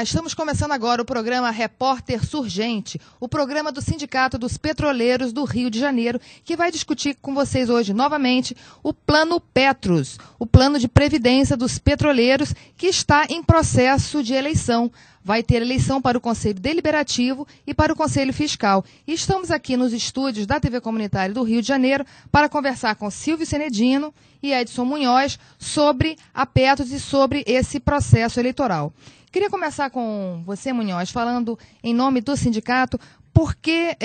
Olá, estamos começando agora o programa Repórter Surgente, o programa do Sindicato dos Petroleiros do Rio de Janeiro, que vai discutir com vocês hoje novamente o Plano Petros, o plano de previdência dos petroleiros que está em processo de eleição. Vai ter eleição para o Conselho Deliberativo e para o Conselho Fiscal. E estamos aqui nos estúdios da TV Comunitária do Rio de Janeiro para conversar com Silvio Senedino e Edson Munhoz sobre a Petros e sobre esse processo eleitoral. Queria começar com você, Munhoz, falando em nome do sindicato, por que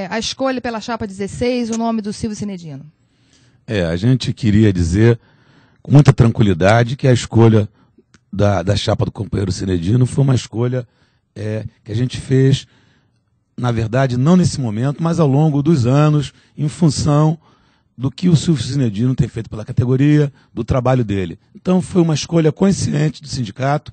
a escolha pela chapa 16, o nome do Silvio Senedino? A gente queria dizer com muita tranquilidade que a escolha da chapa do companheiro Senedino foi uma escolha que a gente fez, na verdade, não nesse momento, mas ao longo dos anos, em função do que o Silvio Senedino tem feito pela categoria, do trabalho dele. Então foi uma escolha consciente do sindicato,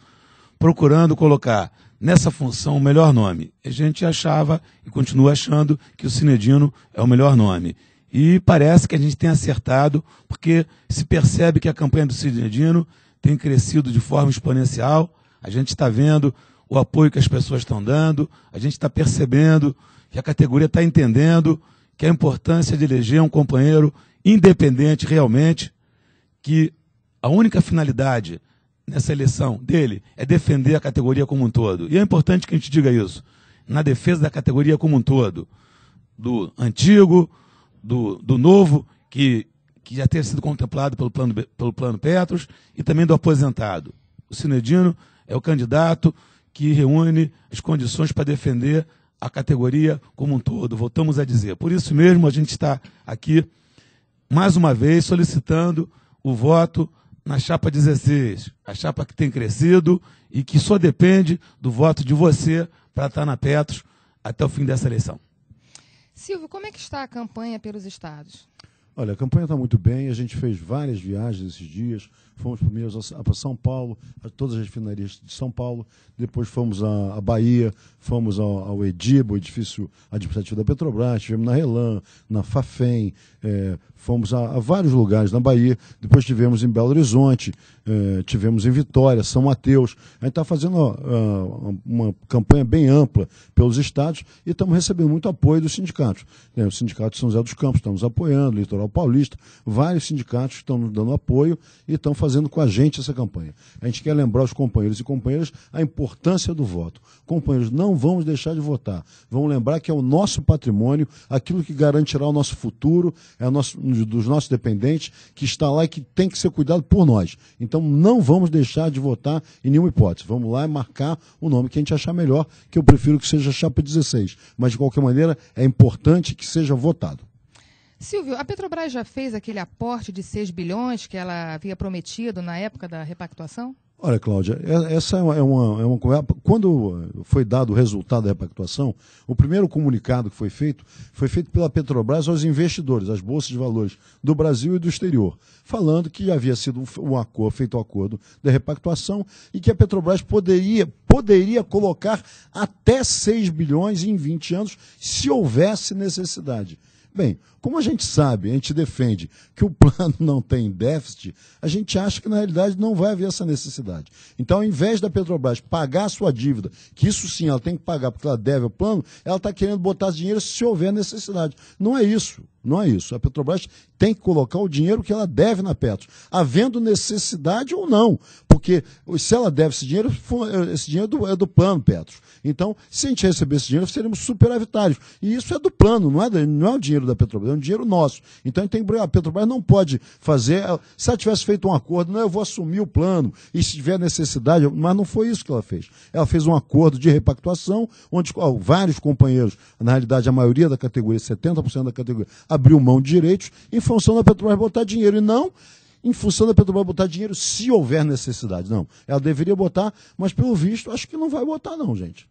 procurando colocar nessa função o melhor nome. A gente achava e continua achando que o Senedino é o melhor nome. E parece que a gente tem acertado, porque se percebe que a campanha do Senedino tem crescido de forma exponencial. A gente está vendo o apoio que as pessoas estão dando, a gente está percebendo que a categoria está entendendo que a importância de eleger um companheiro independente realmente, que a única finalidade nessa eleição dele é defender a categoria como um todo. E é importante que a gente diga isso, na defesa da categoria como um todo, do antigo, do novo, que já ter sido contemplado pelo plano Petros, e também do aposentado. O Senedino é o candidato que reúne as condições para defender a categoria como um todo, voltamos a dizer. Por isso mesmo a gente está aqui, mais uma vez, solicitando o voto na chapa 16, a chapa que tem crescido e que só depende do voto de você para estar na Petros até o fim dessa eleição. Silvio, como é que está a campanha pelos estados? Olha, a campanha está muito bem, a gente fez várias viagens esses dias, fomos primeiro a São Paulo, a todas as refinarias de São Paulo, depois fomos à Bahia, fomos ao Ediba, o edifício administrativo da Petrobras, estivemos na Relan, na Fafem, fomos a vários lugares na Bahia, depois estivemos em Belo Horizonte, tivemos em Vitória, São Mateus. A gente está fazendo uma campanha bem ampla pelos estados e estamos recebendo muito apoio dos sindicatos. O Sindicato de São José dos Campos está nos apoiando, o Litoral Paulista, vários sindicatos estão nos dando apoio e estão fazendo com a gente essa campanha. A gente quer lembrar os companheiros e companheiras a importância do voto. Companheiros, não vamos deixar de votar. Vamos lembrar que é o nosso patrimônio, aquilo que garantirá o nosso futuro, dos nossos dependentes, que está lá e que tem que ser cuidado por nós. Então não vamos deixar de votar em nenhuma hipótese. Vamos lá e marcar o nome que a gente achar melhor, que eu prefiro que seja a chapa 16. Mas, de qualquer maneira, é importante que seja votado. Silvio, a Petrobras já fez aquele aporte de 6 bilhões que ela havia prometido na época da repactuação? Olha, Cláudia, essa é uma quando foi dado o resultado da repactuação, o primeiro comunicado que foi feito pela Petrobras aos investidores, às bolsas de valores do Brasil e do exterior, falando que havia sido feito o acordo da repactuação e que a Petrobras poderia colocar até 6 bilhões em 20 anos se houvesse necessidade. Bem, como a gente sabe, a gente defende que o plano não tem déficit, a gente acha que na realidade não vai haver essa necessidade. Então, ao invés da Petrobras pagar a sua dívida, que isso sim ela tem que pagar porque ela deve ao plano, ela está querendo botar dinheiro se houver necessidade. Não é isso. Não é isso. A Petrobras tem que colocar o dinheiro que ela deve na Petros, havendo necessidade ou não. Porque se ela deve esse dinheiro é do plano Petros. Então, se a gente receber esse dinheiro, seríamos superavitários. E isso é do plano, não é o dinheiro da Petrobras, é um dinheiro nosso. Então, a Petrobras não pode fazer... Se ela tivesse feito um acordo, não, eu vou assumir o plano, e se tiver necessidade... Mas não foi isso que ela fez. Ela fez um acordo de repactuação, onde vários companheiros, na realidade, a maioria da categoria, 70% da categoria, abriu mão de direitos em função da Petrobras botar dinheiro, e não em função da Petrobras botar dinheiro se houver necessidade. Não, ela deveria botar, mas pelo visto acho que não vai botar não, gente.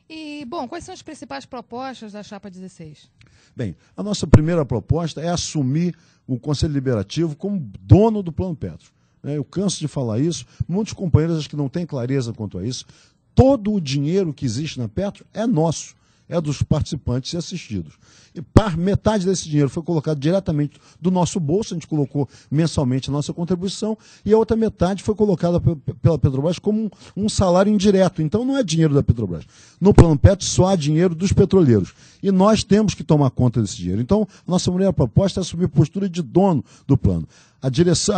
E, bom, quais são as principais propostas da chapa 16? Bem, a nossa primeira proposta é assumir o Conselho Deliberativo como dono do Plano Petros. Eu canso de falar isso, muitos companheiros acho que não têm clareza quanto a isso. Todo o dinheiro que existe na Petros é nosso. é dos participantes e assistidos. E metade desse dinheiro foi colocado diretamente do nosso bolso, a gente colocou mensalmente a nossa contribuição, e a outra metade foi colocada pela Petrobras como um salário indireto. Então não é dinheiro da Petrobras. No Plano Petros só há dinheiro dos petroleiros. E nós temos que tomar conta desse dinheiro. Então, a nossa primeira proposta é assumir postura de dono do plano. A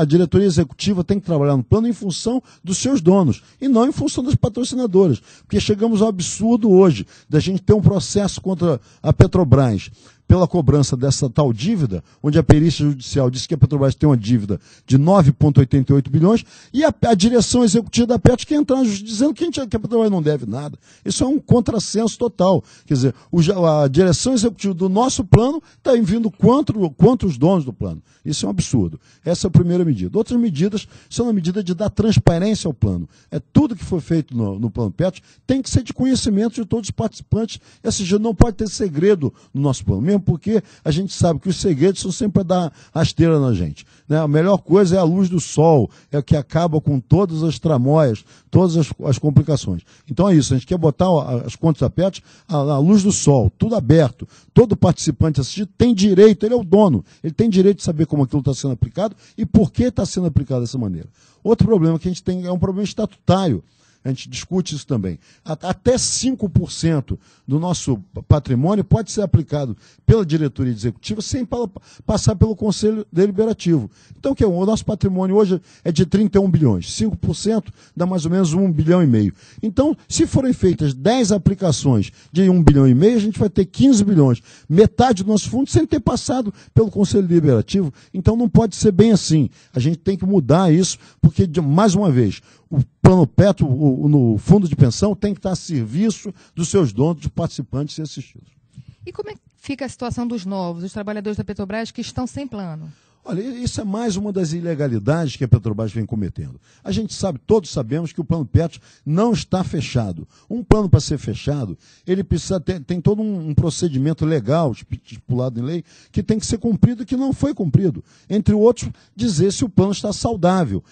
diretoria executiva tem que trabalhar no plano em função dos seus donos e não em função das patrocinadoras. Porque chegamos ao absurdo hoje da gente ter um processo contra a Petrobras pela cobrança dessa tal dívida, onde a perícia judicial disse que a Petrobras tem uma dívida de 9,88 bilhões, e a direção executiva da Petros que entra na justiça dizendo que a Petrobras não deve nada. Isso é um contrassenso total. Quer dizer, a direção executiva do nosso plano está vindo contra os donos do plano. Isso é um absurdo. Essa é a primeira medida. Outras medidas são a medida de dar transparência ao plano. Tudo que foi feito no Plano Petros tem que ser de conhecimento de todos os participantes. Esse jeito não pode ter segredo no nosso plano, mesmo porque a gente sabe que os segredos são sempre para dar rasteira na gente. Né? A melhor coisa é a luz do sol, é o que acaba com todas as tramóias, todas as complicações. Então é isso, a gente quer botar as contas da Petros à luz do sol, tudo aberto. Todo participante assistido tem direito, ele é o dono, ele tem direito de saber como aquilo está sendo aplicado e por que está sendo aplicado dessa maneira. Outro problema que a gente tem é um problema estatutário. A gente discute isso também. Até 5% do nosso patrimônio pode ser aplicado pela diretoria executiva sem passar pelo Conselho Deliberativo. Então, o nosso patrimônio hoje é de 31 bilhões. 5% dá mais ou menos 1,5 bilhão. Então, se forem feitas 10 aplicações de 1,5 bilhão, a gente vai ter 15 bilhões. Metade do nosso fundo sem ter passado pelo Conselho Deliberativo. Então, não pode ser bem assim. A gente tem que mudar isso, porque, mais uma vez, o Plano Petros, no fundo de pensão, tem que estar a serviço dos seus donos, dos participantes e assistidos. E como é que fica a situação dos novos, os trabalhadores da Petrobras que estão sem plano? Olha, isso é mais uma das ilegalidades que a Petrobras vem cometendo. A gente sabe, todos sabemos que o Plano Petros não está fechado. Um plano para ser fechado, ele precisa tem todo um procedimento legal, estipulado em lei, que tem que ser cumprido e que não foi cumprido. Entre outros, dizer se o plano está saudável.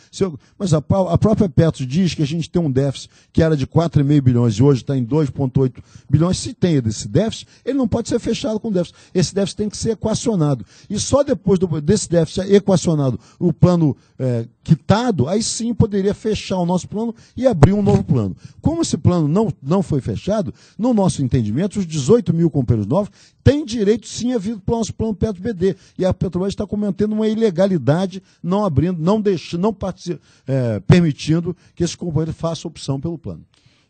Mas a própria Petros diz que a gente tem um déficit que era de 4,5 bilhões e hoje está em 2,8 bilhões. Se tem esse déficit, ele não pode ser fechado com déficit. Esse déficit tem que ser equacionado. E só depois desse déficit equacionado, o plano quitado, aí sim poderia fechar o nosso plano e abrir um novo plano. Como esse plano não foi fechado, no nosso entendimento, os 18 mil companheiros novos têm direito sim a vir para o nosso plano Petros BD. E a Petrobras está cometendo uma ilegalidade, não abrindo, permitindo que esses companheiros façam opção pelo plano.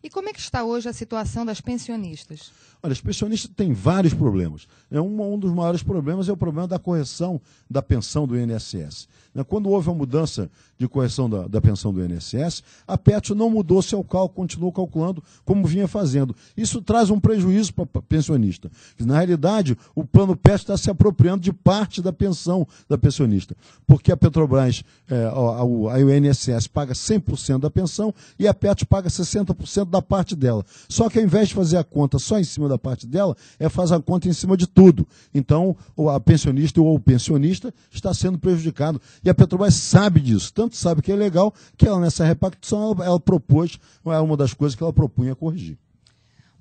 E como é que está hoje a situação das pensionistas? Olha, os pensionistas têm vários problemas. Um dos maiores problemas é o problema da correção da pensão do INSS. Quando houve a mudança de correção da pensão do INSS, a Petros não mudou seu cálculo, continuou calculando como vinha fazendo. Isso traz um prejuízo para o pensionista. Na realidade, o plano Petros está se apropriando de parte da pensão da pensionista, porque a Petrobras, o INSS paga 100% da pensão e a Petros paga 60% da parte dela. Só que ao invés de fazer a conta só em cima da parte dela, faz a conta em cima de tudo. Então, a pensionista ou o pensionista está sendo prejudicado. E a Petrobras sabe disso, tanto sabe que é legal, que ela nessa repactuação ela propôs, é uma das coisas que ela propunha corrigir.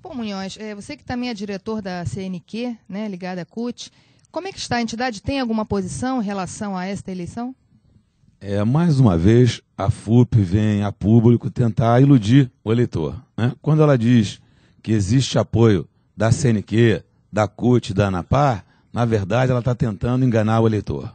Bom, Munhoz, você que também é diretor da CNQ, né, ligada à CUT, como é que está? A entidade tem alguma posição em relação a esta eleição? Mais uma vez, a FUP vem a público tentar iludir o eleitor. Né? Quando ela diz que existe apoio da CNQ, da CUT, da ANAPAR, na verdade ela está tentando enganar o eleitor.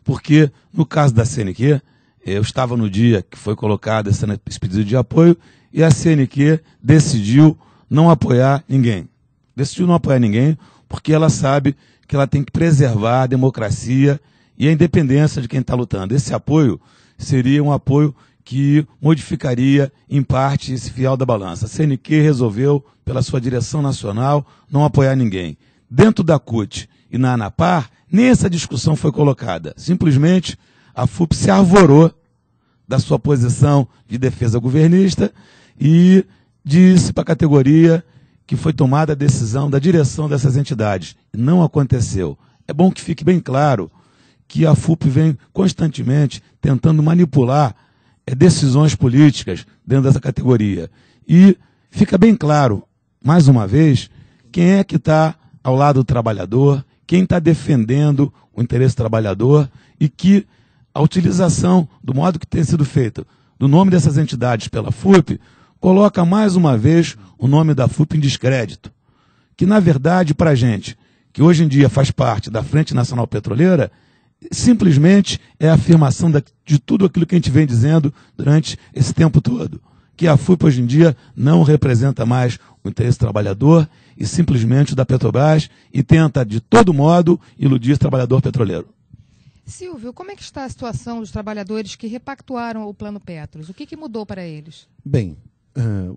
Porque, no caso da CNQ, eu estava no dia que foi colocado esse pedido de apoio e a CNQ decidiu não apoiar ninguém. Decidiu não apoiar ninguém porque ela sabe que ela tem que preservar a democracia e a independência de quem está lutando. Esse apoio seria um apoio que modificaria, em parte, esse fiel da balança. A CNQ resolveu, pela sua direção nacional, não apoiar ninguém. Dentro da CUT e na ANAPAR, nem essa discussão foi colocada. Simplesmente, a FUP se arvorou da sua posição de defesa governista e disse para a categoria que foi tomada a decisão da direção dessas entidades. Não aconteceu. É bom que fique bem claro que a FUP vem constantemente tentando manipular decisões políticas dentro dessa categoria. E fica bem claro, mais uma vez, quem é que está ao lado do trabalhador, quem está defendendo o interesse do trabalhador, e que a utilização do modo que tem sido feita do nome dessas entidades pela FUP coloca mais uma vez o nome da FUP em descrédito. Que, na verdade, para a gente, que hoje em dia faz parte da Frente Nacional Petroleira, simplesmente é a afirmação de tudo aquilo que a gente vem dizendo durante esse tempo todo. Que a FUP hoje em dia não representa mais o interesse do trabalhador e simplesmente o da Petrobras e tenta, de todo modo, iludir o trabalhador petroleiro. Silvio, como é que está a situação dos trabalhadores que repactuaram o Plano Petros? O que mudou para eles? Bem,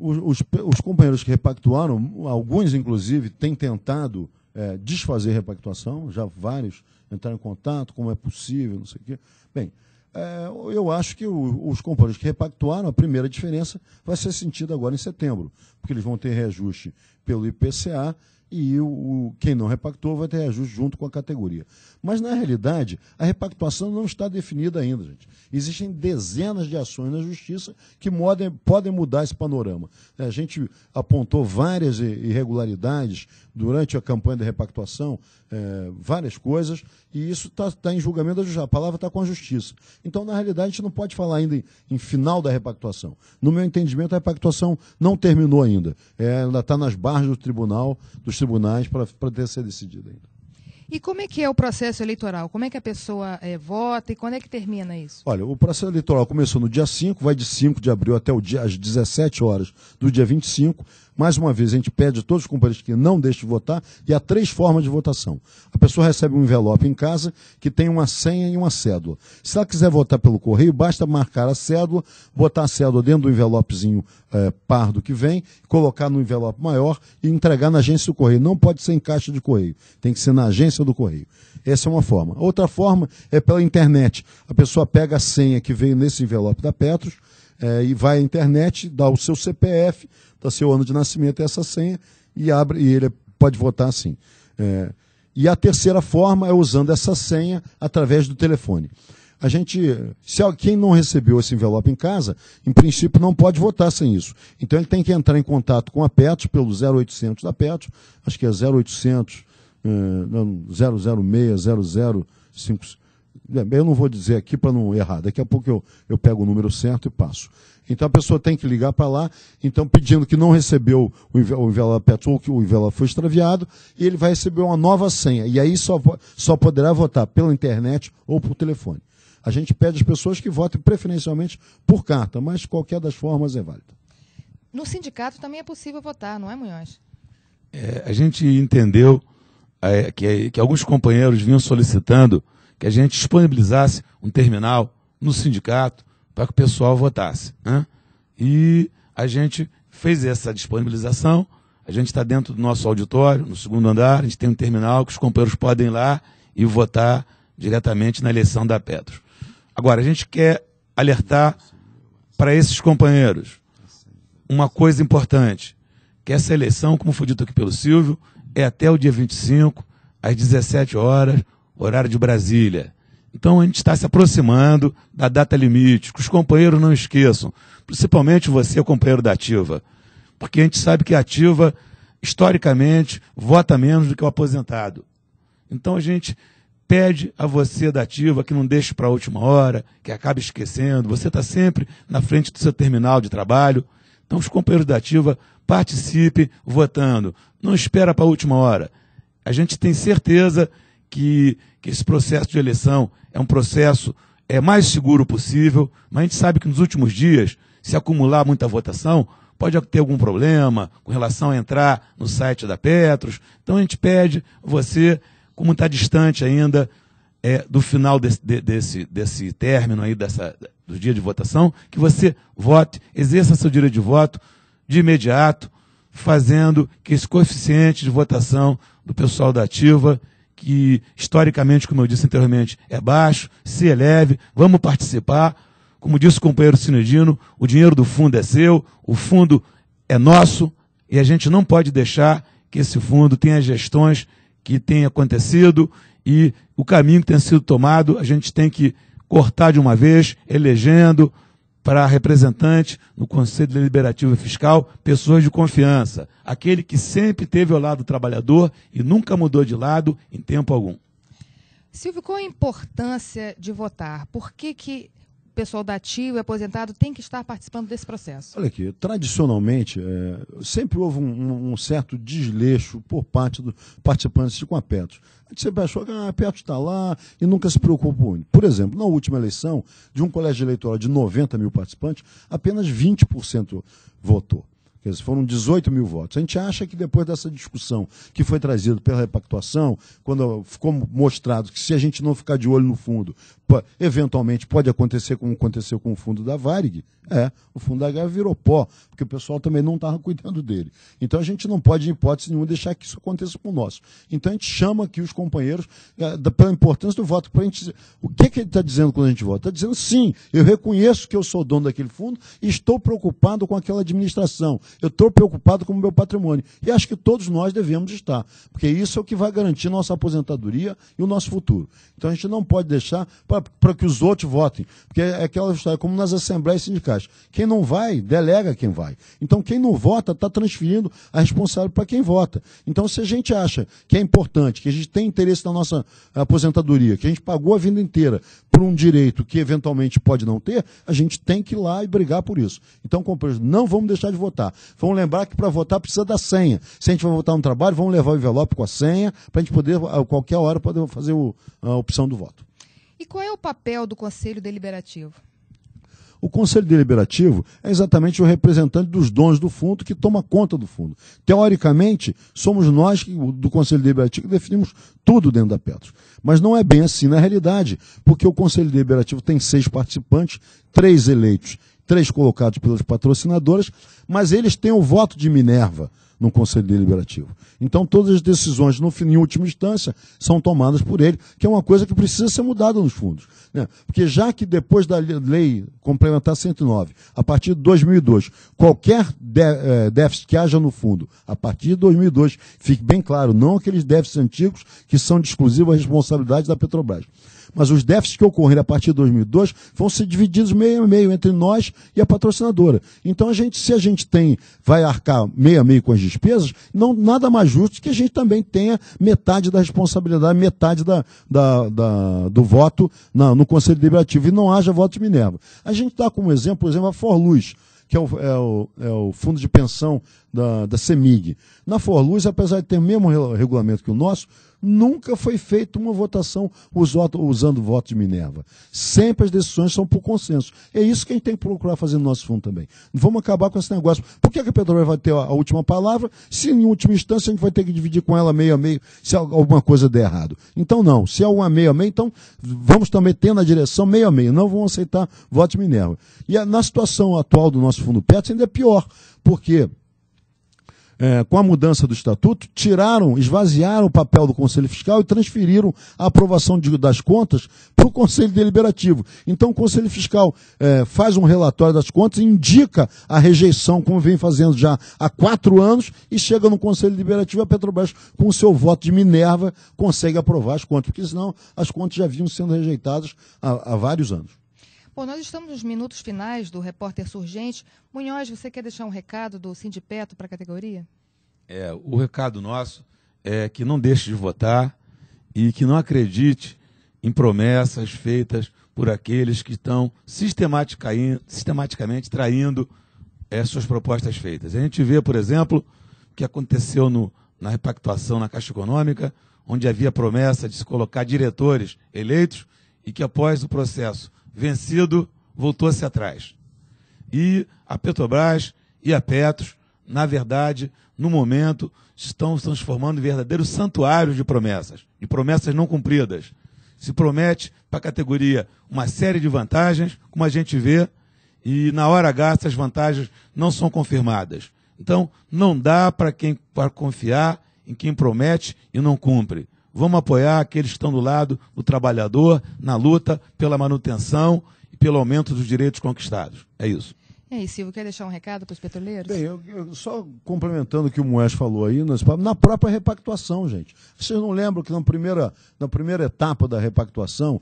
os companheiros que repactuaram, alguns inclusive têm tentado desfazer a repactuação, já vários entraram em contato, como é possível, não sei o quê. Bem, eu acho que os companheiros que repactuaram, a primeira diferença vai ser sentida agora em setembro, porque eles vão ter reajuste pelo IPCA e quem não repactuou vai ter reajuste junto com a categoria. Mas, na realidade, a repactuação não está definida ainda, gente. Existem dezenas de ações na Justiça que podem mudar esse panorama. A gente apontou várias irregularidades durante a campanha de repactuação, várias coisas, e isso está em julgamento da Justiça. A palavra está com a Justiça. Então, na realidade, a gente não pode falar ainda em final da repactuação. No meu entendimento, a repactuação não terminou ainda. Ainda está nas barras dos tribunais para ter ser decidida ainda. E como é que é o processo eleitoral? Como é que a pessoa vota e quando é que termina isso? Olha, o processo eleitoral começou no dia 5, vai de 5 de abril até às 17 horas do dia 25. Mais uma vez, a gente pede a todos os companheiros que não deixem de votar, e há 3 formas de votação. A pessoa recebe um envelope em casa que tem uma senha e uma cédula. Se ela quiser votar pelo correio, basta marcar a cédula, botar a cédula dentro do envelopezinho pardo que vem, colocar no envelope maior e entregar na agência do correio. Não pode ser em caixa de correio, tem que ser na agência do correio. Essa é uma forma. Outra forma é pela internet. A pessoa pega a senha que veio nesse envelope da Petros e vai à internet, dá o seu CPF, dá seu ano de nascimento e essa senha, e ele pode votar assim. E a terceira forma é usando essa senha através do telefone. Quem não recebeu esse envelope em casa, em princípio não pode votar sem isso. Então ele tem que entrar em contato com a Petros pelo 0800 da Petros, acho que é 0800 006 0055. Eu não vou dizer aqui para não errar, daqui a pouco eu pego o número certo e passo. Então a pessoa tem que ligar para lá, então pedindo que não recebeu o envelope Petros ou que o envelope foi extraviado, e ele vai receber uma nova senha. E aí só poderá votar pela internet ou por telefone. A gente pede às pessoas que votem preferencialmente por carta, mas qualquer das formas é válida. No sindicato também é possível votar, não é, Munhoz? A gente entendeu que alguns companheiros vinham solicitando que a gente disponibilizasse um terminal no sindicato para que o pessoal votasse, né? E a gente fez essa disponibilização, a gente está dentro do nosso auditório, no 2º andar, a gente tem um terminal que os companheiros podem ir lá e votar diretamente na eleição da Petros. Agora, a gente quer alertar para esses companheiros uma coisa importante, que essa eleição, como foi dito aqui pelo Silvio, é até o dia 25, às 17 horas, horário de Brasília. Então a gente está se aproximando da data limite, que os companheiros não esqueçam, principalmente você, companheiro da Ativa, porque a gente sabe que a Ativa, historicamente, vota menos do que o aposentado. Então a gente pede a você da Ativa que não deixe para a última hora, que acabe esquecendo, você está sempre na frente do seu terminal de trabalho. Então os companheiros da Ativa participem votando, não espera para a última hora. A gente tem certeza que esse processo de eleição é um processo mais seguro possível, mas a gente sabe que nos últimos dias, se acumular muita votação, pode ter algum problema com relação a entrar no site da Petros. Então a gente pede você, como está distante ainda do final desse término aí do dia de votação, que você vote, exerça seu direito de voto de imediato, fazendo que esse coeficiente de votação do pessoal da Ativa, que historicamente, como eu disse anteriormente, é baixo, se eleve, vamos participar. Como disse o companheiro Cinedino, o dinheiro do fundo é seu, o fundo é nosso, e a gente não pode deixar que esse fundo tenha gestões que tenham acontecido, e o caminho que tem sido tomado, a gente tem que cortar de uma vez, elegendo para representante no Conselho Deliberativo e Fiscal, pessoas de confiança, aquele que sempre esteve ao lado do trabalhador e nunca mudou de lado em tempo algum. Silvio, qual a importância de votar? Por que o pessoal da ativo e aposentado tem que estar participando desse processo? Olha aqui, tradicionalmente, sempre houve um certo desleixo por parte dos participantes com a Petros. A gente sempre achou que a Petros está lá e nunca se preocupou. Por exemplo, na última eleição, de um colégio eleitoral de 90 mil participantes, apenas 20% votou. Quer dizer, foram 18 mil votos. A gente acha que depois dessa discussão que foi trazida pela repactuação, quando ficou mostrado que se a gente não ficar de olho no fundo, eventualmente pode acontecer como aconteceu com o fundo da Varig, o fundo da Varig virou pó, porque o pessoal também não estava cuidando dele. Então a gente não pode, em hipótese nenhuma, deixar que isso aconteça com o nosso. Então a gente chama aqui os companheiros pela importância do voto. Pra gente, o que ele está dizendo quando a gente vota? Está dizendo, sim, eu reconheço que eu sou dono daquele fundo e estou preocupado com aquela administração. Eu estou preocupado com o meu patrimônio. E acho que todos nós devemos estar, porque isso é o que vai garantir nossa aposentadoria e o nosso futuro. Então a gente não pode deixar para que os outros votem, porque é aquela história, como nas assembleias sindicais. Quem não vai, delega quem vai. Então quem não vota está transferindo a responsabilidade para quem vota. Então se a gente acha que é importante, que a gente tem interesse na nossa aposentadoria, que a gente pagou a vida inteira por um direito que eventualmente pode não ter, a gente tem que ir lá e brigar por isso. Então, companheiros, não vamos deixar de votar. Vamos lembrar que para votar precisa da senha. Se a gente vai votar no trabalho, vamos levar o envelope com a senha para a gente poder, a qualquer hora, poder fazer a opção do voto. E qual é o papel do Conselho Deliberativo? O Conselho Deliberativo é exatamente o representante dos donos do fundo que toma conta do fundo. Teoricamente, somos nós do Conselho Deliberativo que definimos tudo dentro da Petros. Mas não é bem assim na realidade, porque o Conselho Deliberativo tem 6 participantes, 3 eleitos, 3 colocados pelas patrocinadoras, mas eles têm o voto de Minerva no Conselho Deliberativo. Então, todas as decisões, em última instância, são tomadas por ele, que é uma coisa que precisa ser mudada nos fundos. Né? Porque já que depois da lei complementar 109, a partir de 2002, qualquer déficit que haja no fundo, a partir de 2002, fique bem claro, não aqueles déficits antigos que são de exclusiva responsabilidade da Petrobras. Mas os déficits que ocorrerem a partir de 2002 vão ser divididos meio a meio entre nós e a patrocinadora. Então, se a gente vai arcar meio a meio com as despesas, nada mais justo que a gente também tenha metade da responsabilidade, metade do voto no Conselho Deliberativo e não haja voto de Minerva. A gente dá como exemplo, por exemplo, a Forluz, que é o fundo de pensão da CEMIG. Na Forluz, apesar de ter o mesmo regulamento que o nosso, nunca foi feita uma votação usando o voto de Minerva. Sempre as decisões são por consenso. É isso que a gente tem que procurar fazer no nosso fundo também. Não vamos acabar com esse negócio. Por que a Petrobras vai ter a última palavra, se em última instância a gente vai ter que dividir com ela meio a meio, se alguma coisa der errado? Então não. Se é uma meio a meio, então vamos também ter na direção meio a meio. Não vamos aceitar voto de Minerva. E na situação atual do nosso fundo Petros ainda é pior, porque com a mudança do estatuto, esvaziaram o papel do Conselho Fiscal e transferiram a aprovação das contas para o Conselho Deliberativo. Então o Conselho Fiscal faz um relatório das contas e indica a rejeição, como vem fazendo já há 4 anos, e chega no Conselho Deliberativo, a Petrobras, com o seu voto de Minerva, consegue aprovar as contas, porque senão as contas já vinham sendo rejeitadas há vários anos. Bom, nós estamos nos minutos finais do Repórter Surgente. Munhoz, você quer deixar um recado do Sindipeto para a categoria? O recado nosso é que não deixe de votar e que não acredite em promessas feitas por aqueles que estão sistematicamente traindo suas propostas feitas. A gente vê, por exemplo, o que aconteceu na repactuação na Caixa Econômica, onde havia promessa de se colocar diretores eleitos e que após o processo vencido, voltou-se atrás. E a Petrobras e a Petros, na verdade, no momento, estão se transformando em verdadeiros santuários de promessas não cumpridas. Se promete para a categoria uma série de vantagens, como a gente vê, e na hora H essas vantagens não são confirmadas. Então, não dá para confiar em quem promete e não cumpre. Vamos apoiar aqueles que estão do lado do trabalhador na luta pela manutenção e pelo aumento dos direitos conquistados. É isso. E aí, Silvio, quer deixar um recado para os petroleiros? Bem, eu só complementando o que o Moés falou aí, na própria repactuação, gente. Vocês não lembram que na primeira etapa da repactuação,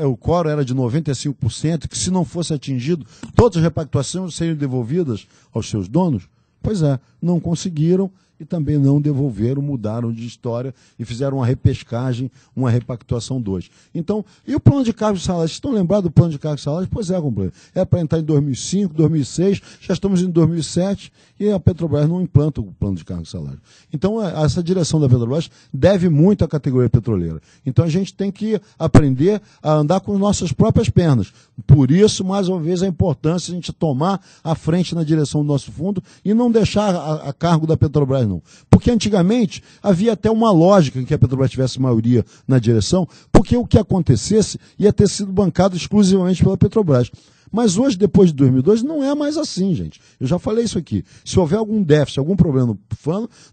o quórum era de 95%, que se não fosse atingido, todas as repactuações seriam devolvidas aos seus donos? Pois é, não conseguiram e também não devolveram, mudaram de história e fizeram uma repescagem, uma repactuação 2. Então, e o plano de cargos e salários? Vocês estão lembrados do plano de cargos e salários? Pois é, companheiro. É para entrar em 2005, 2006, já estamos em 2007 e a Petrobras não implanta o plano de cargos e salários. Então, essa direção da Petrobras deve muito à categoria petroleira. Então, a gente tem que aprender a andar com nossas próprias pernas. Por isso, mais uma vez, a importância de a gente tomar a frente na direção do nosso fundo e não deixar a cargo da Petrobras, não. Porque antigamente havia até uma lógica em que a Petrobras tivesse maioria na direção, porque o que acontecesse ia ter sido bancado exclusivamente pela Petrobras. Mas hoje, depois de 2002, não é mais assim, gente. Eu já falei isso aqui. Se houver algum déficit, algum problema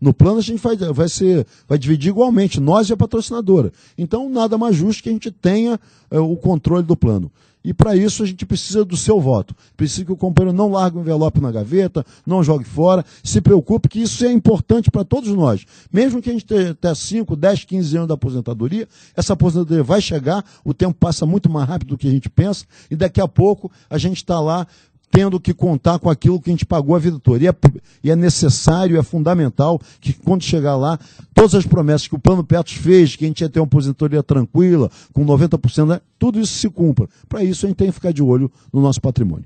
no plano, a gente vai dividir igualmente, nós e a patrocinadora. Então, nada mais justo que a gente tenha o controle do plano. E para isso a gente precisa do seu voto. Precisa que o companheiro não largue o envelope na gaveta, não jogue fora, se preocupe que isso é importante para todos nós. Mesmo que a gente tenha até 5, 10, 15 anos da aposentadoria, essa aposentadoria vai chegar, o tempo passa muito mais rápido do que a gente pensa, e daqui a pouco a gente está lá tendo que contar com aquilo que a gente pagou a vida toda. E é necessário, é fundamental que quando chegar lá, todas as promessas que o Plano Petros fez, que a gente ia ter uma aposentadoria tranquila, com 90%, né, tudo isso se cumpra. Para isso a gente tem que ficar de olho no nosso patrimônio.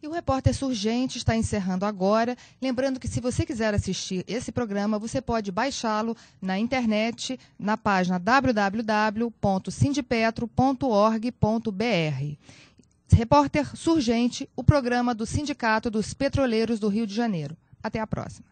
E o Repórter Surgente está encerrando agora. Lembrando que se você quiser assistir esse programa, você pode baixá-lo na internet, na página www.sindipetro.org.br. Repórter Surgente, o programa do Sindicato dos Petroleiros do Rio de Janeiro. Até a próxima.